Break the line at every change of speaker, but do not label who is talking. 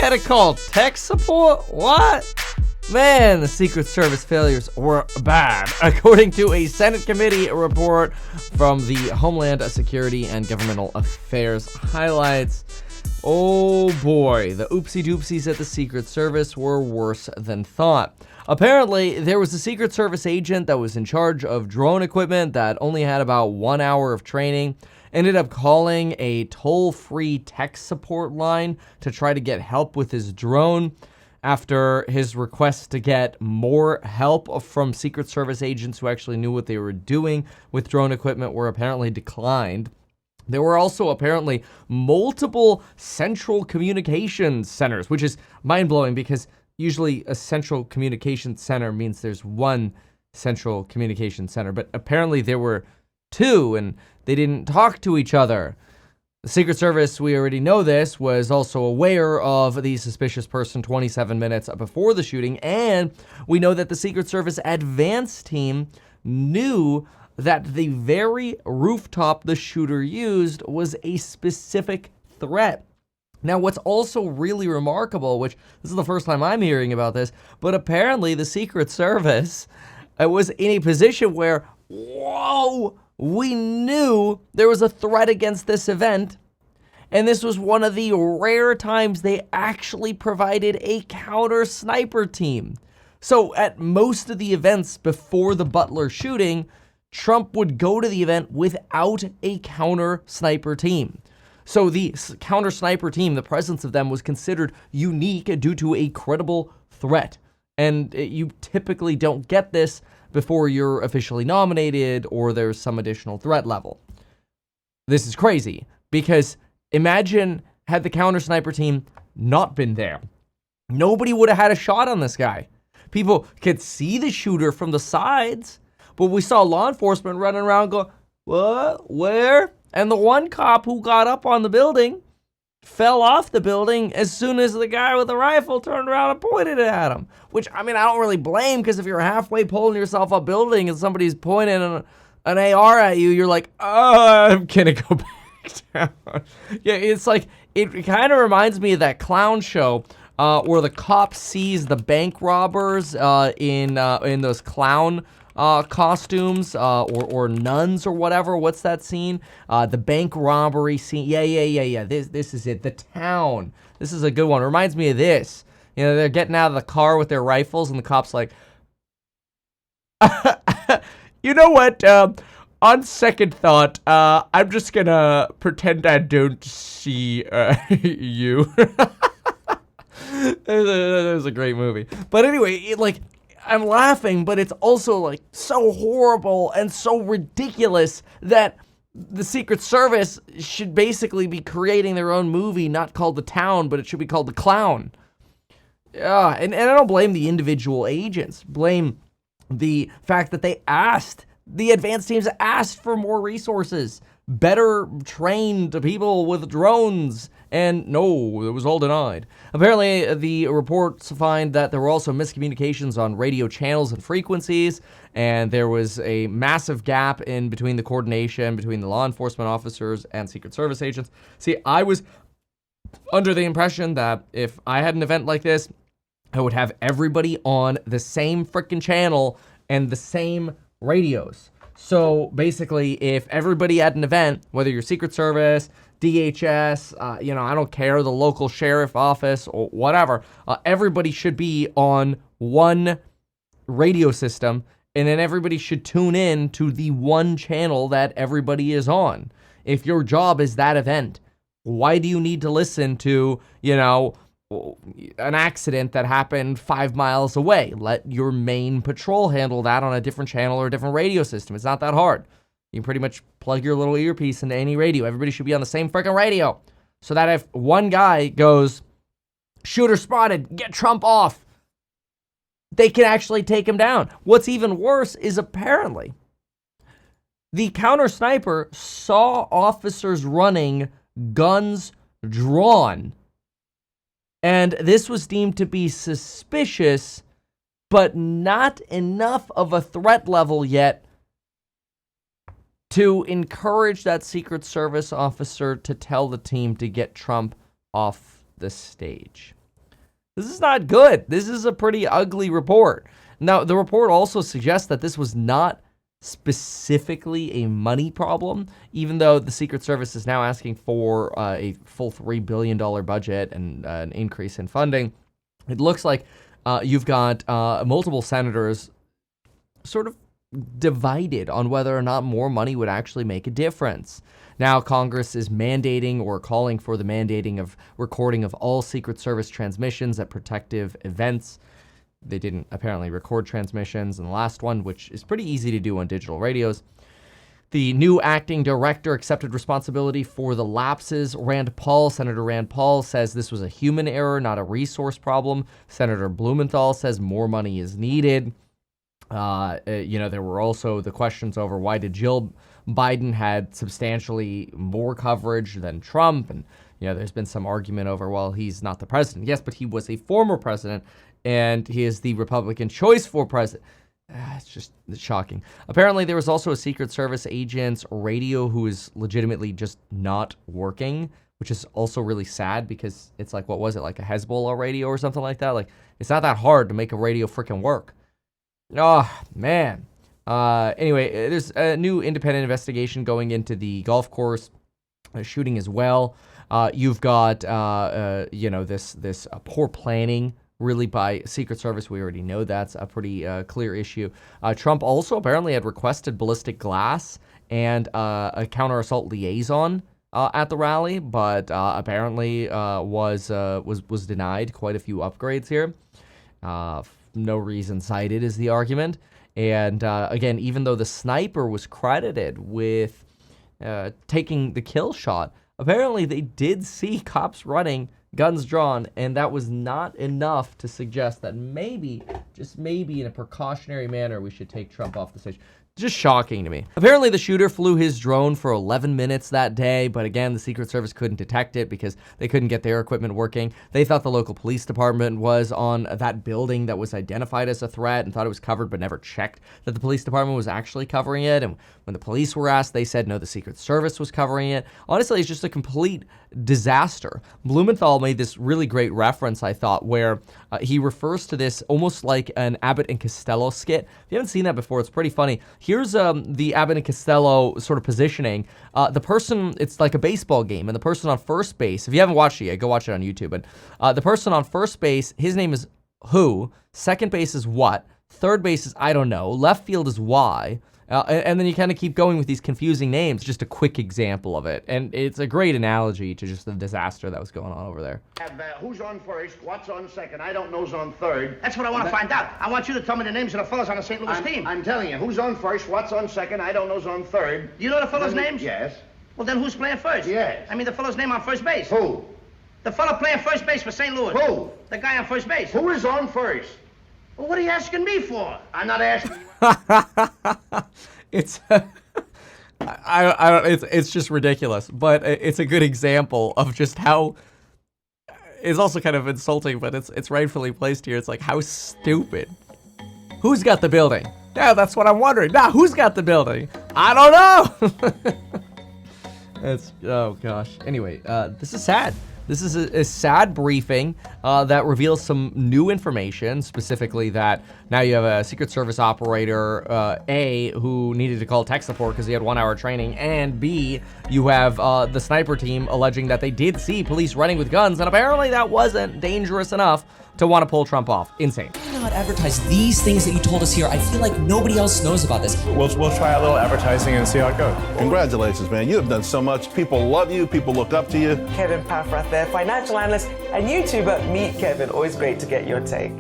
had to call tech support? What? Man, the Secret Service failures were bad, according to a Senate committee report from the Homeland Security and Governmental Affairs highlights. Oh boy, the oopsie-doopsies at the Secret Service were worse than thought. Apparently, there was a Secret Service agent that was in charge of drone equipment that only had about 1 hour of training, ended up calling a toll-free tech support line to try to get help with his drone. After his request to get more help from Secret Service agents who actually knew what they were doing with drone equipment were apparently declined. There were also apparently multiple central communications centers, which is mind-blowing because usually a central communications center means there's one central communications center, but apparently there were two and they didn't talk to each other. The Secret Service, we already know this, was also aware of the suspicious person 27 minutes before the shooting, and we know that the Secret Service advance team knew that the very rooftop the shooter used was a specific threat. Now, what's also really remarkable, which this is the first time I'm hearing about this, but apparently the Secret Service was in a position where, whoa, we knew there was a threat against this event, and this was one of the rare times they actually provided a counter sniper team. So at most of the events before the Butler shooting, Trump would go to the event without a counter sniper team. So the counter sniper team, the presence of them was considered unique due to a credible threat. And you typically don't get this before you're officially nominated or there's some additional threat level. This is crazy because imagine had the counter sniper team not been there. Nobody would have had a shot on this guy. People could see the shooter from the sides, but we saw law enforcement running around going, what? Where? And the one cop who got up on the building fell off the building as soon as the guy with the rifle turned around and pointed it at him. Which, I mean, I don't really blame, because if you're halfway pulling yourself up a building and somebody's pointing an AR at you, you're like, oh, I'm gonna go back down. Yeah, it's like, it kind of reminds me of that clown show where the cop sees the bank robbers in those clown costumes or nuns or whatever. What's that scene? The bank robbery scene. Yeah. This is it. The Town. This is a good one. It reminds me of this. You know, they're getting out of the car with their rifles and the cop's like, you know what? On second thought, I'm just gonna pretend I don't see you. That was a great movie. But anyway, I'm laughing, but it's also like so horrible and so ridiculous that the Secret Service should basically be creating their own movie, not called The Town, but it should be called The Clown. Yeah, and I don't blame the individual agents. Blame the fact that the advanced teams asked for more resources, better trained people with drones, and no, it was all denied. Apparently, the reports find that there were also miscommunications on radio channels and frequencies, and there was a massive gap in between the coordination between the law enforcement officers and Secret Service agents. See, I was under the impression that if I had an event like this, I would have everybody on the same freaking channel and the same radios. So basically, if everybody at an event, whether you're Secret Service, DHS, I don't care, the local sheriff office or whatever, everybody should be on one radio system, and then everybody should tune in to the one channel that everybody is on. If your job is that event, why do you need to listen to, an accident that happened 5 miles away? Let your main patrol handle that on a different channel or a different radio system. It's not that hard. You can pretty much plug your little earpiece into any radio. Everybody should be on the same freaking radio. So that if one guy goes, shooter spotted, get Trump off, they can actually take him down. What's even worse is apparently the counter sniper saw officers running, guns drawn, and this was deemed to be suspicious, but not enough of a threat level yet to encourage that Secret Service officer to tell the team to get Trump off the stage. This is not good. This is a pretty ugly report. Now, the report also suggests that this was not specifically a money problem, even though the Secret Service is now asking for a full $3 billion budget and an increase in funding. It looks like you've got multiple senators sort of divided on whether or not more money would actually make a difference. Now, Congress is mandating or calling for the mandating of recording of all Secret Service transmissions at protective events. They didn't apparently record transmissions in the last one, which is pretty easy to do on digital radios. The new acting director accepted responsibility for the lapses. Senator Rand Paul says this was a human error, not a resource problem. Senator Blumenthal says more money is needed. There were also the questions over why did Jill Biden had substantially more coverage than Trump. And, there's been some argument over, well, he's not the president. Yes, but he was a former president, and he is the Republican choice for president. It's shocking. Apparently, there was also a Secret Service agent's radio who is legitimately just not working, which is also really sad because it's like, what was it, like a Hezbollah radio or something like that? Like, it's not that hard to make a radio freaking work. Oh, man. Anyway, there's a new independent investigation going into the golf course shooting as well. You've got, this poor planning really by Secret Service. We already know that's a pretty clear issue. Trump also apparently had requested ballistic glass and a counter-assault liaison at the rally, but apparently was denied. Quite a few upgrades here. No reason cited is the argument. And again, even though the sniper was credited with taking the kill shot, apparently they did see cops running, guns drawn, and that was not enough to suggest that maybe, just maybe in a precautionary manner, we should take Trump off the stage. Just shocking to me. Apparently, the shooter flew his drone for 11 minutes that day, but again, the Secret Service couldn't detect it because they couldn't get their equipment working. They thought the local police department was on that building that was identified as a threat and thought it was covered, but never checked that the police department was actually covering it. And when the police were asked, they said no, the Secret Service was covering it. Honestly, it's just a complete disaster. Blumenthal made this really great reference, I thought, where he refers to this almost like an Abbott and Costello skit. If you haven't seen that before, it's pretty funny. Here's the Abbott and Costello sort of positioning. The person, it's like a baseball game, and the person on first base, if you haven't watched it yet, go watch it on YouTube. And the person on first base, his name is who, second base is what, third base is I don't know, left field is why. And then you kind of keep going with these confusing names. Just a quick example of it. And it's a great analogy to just the disaster that was going on over there.
Who's on first? What's on second? I don't know's on third.
That's what I want to find out. I want you to tell me the names of the fellas on the St. Louis team.
I'm telling you, who's on first? What's on second? I don't know's on third.
You know the fellas' names?
Yes.
Well, then who's playing first?
Yes.
I mean the fellow's name on first base.
Who?
The fellow playing first base for St. Louis.
Who?
The guy on first base.
Who is on first?
Well, what are you asking me for?
I'm not asking you.
It's it's just ridiculous, but it's a good example of just how it's also kind of insulting, but it's rightfully placed here. It's like, how stupid. Who's got the building? Yeah, that's what I'm wondering. Now, who's got the building? I don't know. It's, oh gosh. Anyway, this is sad. This is a sad briefing that reveals some new information, specifically that now you have a Secret Service operator, A, who needed to call tech support because he had 1 hour training, and B, you have the sniper team alleging that they did see police running with guns, and apparently that wasn't dangerous enough to want to pull Trump off. Insane.
Why not advertise these things that you told us here? I feel like nobody else knows about this.
We'll try a little advertising and see how it goes.
Congratulations, man. You have done so much. People love you. People look up to you.
Kevin Paffrath there, financial analyst and YouTuber. Meet Kevin. Always great to get your take.